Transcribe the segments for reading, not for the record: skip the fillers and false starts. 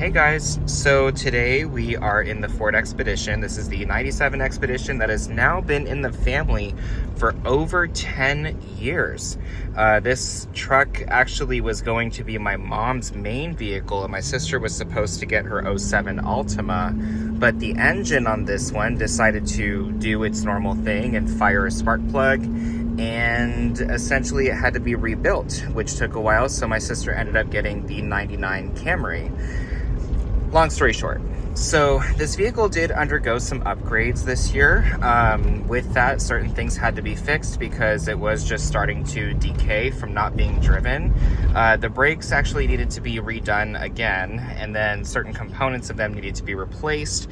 Hey guys, so today we are in the Ford Expedition. This is the 97 Expedition that has now been in the family for over 10 years. This truck actually was going to be my mom's main vehicle, and my sister was supposed to get her '07 Altima, but the engine on this one decided to do its normal thing and fire a spark plug, and essentially it had to be rebuilt, which took a while, so my sister ended up getting the 99 Camry. Long story short, so this vehicle did undergo some upgrades this year. With that, certain things had to be fixed because it was just starting to decay from not being driven. The brakes actually needed to be redone again, and then certain components of them needed to be replaced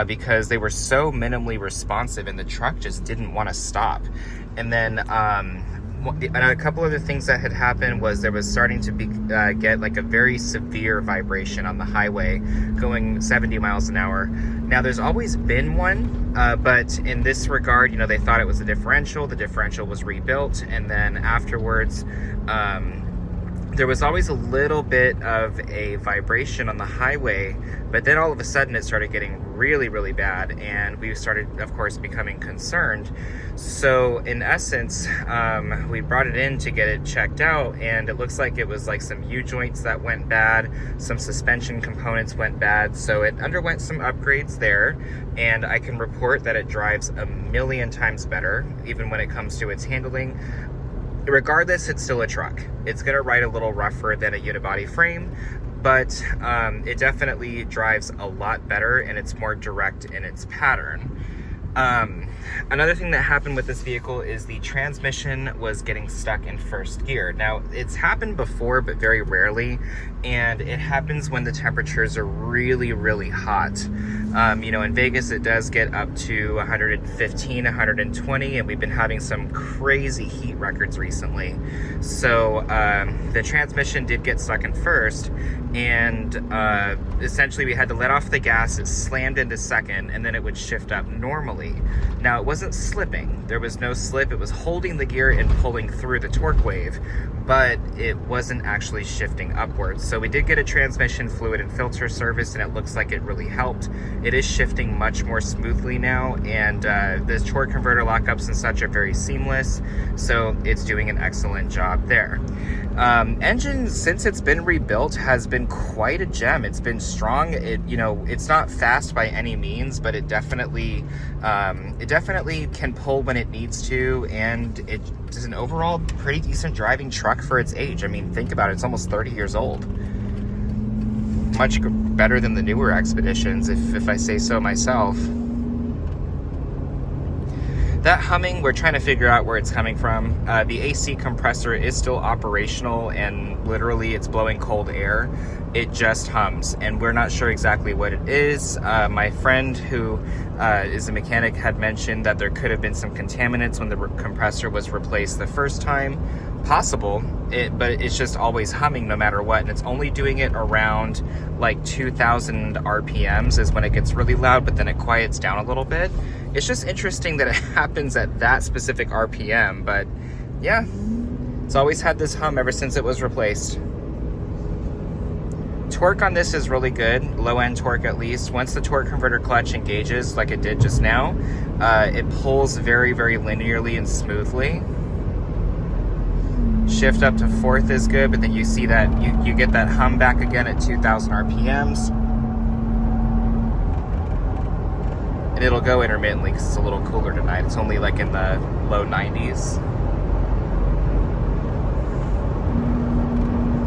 because they were so minimally responsive and the truck just didn't want to stop. And then and a couple other things that had happened was there was starting to be get like a very severe vibration on the highway going 70 miles an hour. Now there's always been one, but in this regard, they thought it was a differential. The differential was rebuilt, and then afterwards there was always a little bit of a vibration on the highway, but then all of a sudden it started getting really, really bad, and we started, of course, becoming concerned. So in essence, we brought it in to get it checked out, and it looks like it was like some U-joints that went bad, some suspension components went bad, so it underwent some upgrades there, and I can report that it drives a million times better, even when it comes to its handling. Regardless, it's still a truck. It's going to ride a little rougher than a unibody frame, but it definitely drives a lot better, and it's more direct in its pattern. Another thing that happened with this vehicle is the transmission was getting stuck in first gear. Now, it's happened before, but very rarely, and it happens when the temperatures are really, really hot. In Vegas, it does get up to 115, 120, and we've been having some crazy heat records recently. So the transmission did get stuck in first, and essentially we had to let off the gas. It slammed into second, and then it would shift up normally. Now, it wasn't slipping. There was no slip. It was holding the gear and pulling through the torque wave, but it wasn't actually shifting upwards. So we did get a transmission fluid and filter service, and it looks like it really helped. It is shifting much more smoothly now, and the torque converter lockups and such are very seamless, so it's doing an excellent job there. Engine, since it's been rebuilt, has been quite a gem. It's been strong. It's not fast by any means, but it definitely can pull when it needs to, and it is an overall pretty decent driving truck for its age. I mean, think about it. It's almost 30 years old. Much better than the newer Expeditions, if I say so myself. That humming, we're trying to figure out where it's coming from. The AC compressor is still operational, and literally it's blowing cold air. It just hums, and we're not sure exactly what it is. My friend who is a mechanic had mentioned that there could have been some contaminants when the compressor was replaced the first time. Possible, but it's just always humming no matter what, and it's only doing it around like 2,000 RPMs is when it gets really loud, but then it quiets down a little bit. It's just interesting that it happens at that specific RPM, but yeah, it's always had this hum ever since it was replaced. Torque on this is really good, low end torque at least. Once the torque converter clutch engages like it did just now, it pulls very, very linearly and smoothly. Shift up to fourth is good, but then you see that you get that hum back again at 2,000 RPMs. And it'll go intermittently because it's a little cooler tonight. It's only like in the low 90s.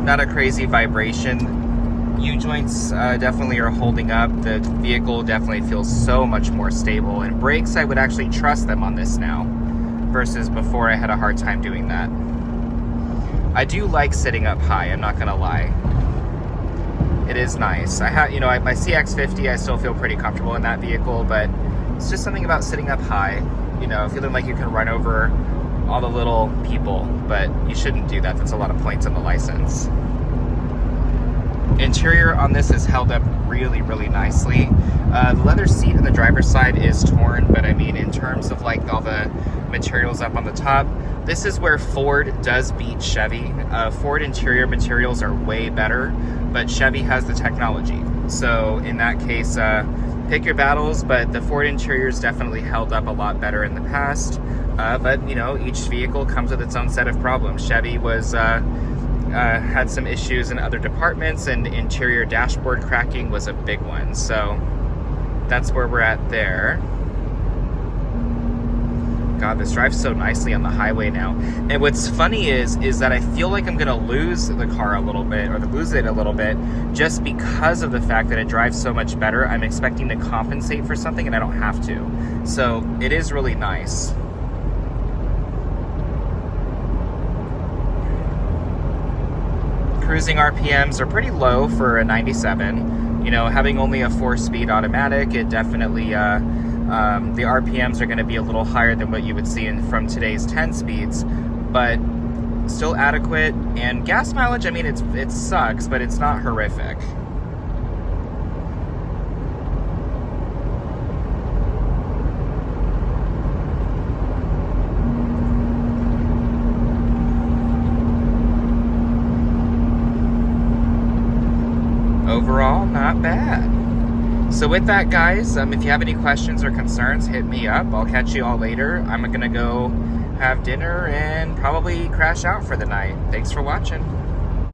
Not a crazy vibration. U-joints definitely are holding up. The vehicle definitely feels so much more stable. And brakes, I would actually trust them on this now, versus before I had a hard time doing that. I do like sitting up high, I'm not gonna lie. It is nice. I have, my CX-50, I still feel pretty comfortable in that vehicle, but it's just something about sitting up high, feeling like you can run over all the little people, but you shouldn't do that. That's a lot of points on the license. Interior on this is held up really, really nicely. The leather seat on the driver's side is torn, but I mean, in terms of like all the materials up on the top, this is where Ford does beat Chevy. Ford interior materials are way better, but Chevy has the technology. So in that case, pick your battles, but the Ford interior's definitely held up a lot better in the past. But you know, each vehicle comes with its own set of problems. Chevy was had some issues in other departments, and interior dashboard cracking was a big one. So that's where we're at there. God, this drives so nicely on the highway now. And what's funny is that I feel like I'm gonna lose the car a little bit, or lose it a little bit, just because of the fact that it drives so much better. I'm expecting to compensate for something and I don't have to. So it is really nice. Cruising RPMs are pretty low for a 97. You know, having only a 4-speed automatic, it definitely, the RPMs are going to be a little higher than what you would see from today's 10 speeds, but still adequate. And gas mileage, I mean, it sucks, but it's not horrific. Overall, not bad. So with that, guys, if you have any questions or concerns, hit me up. I'll catch you all later. I'm gonna go have dinner and probably crash out for the night. Thanks for watching.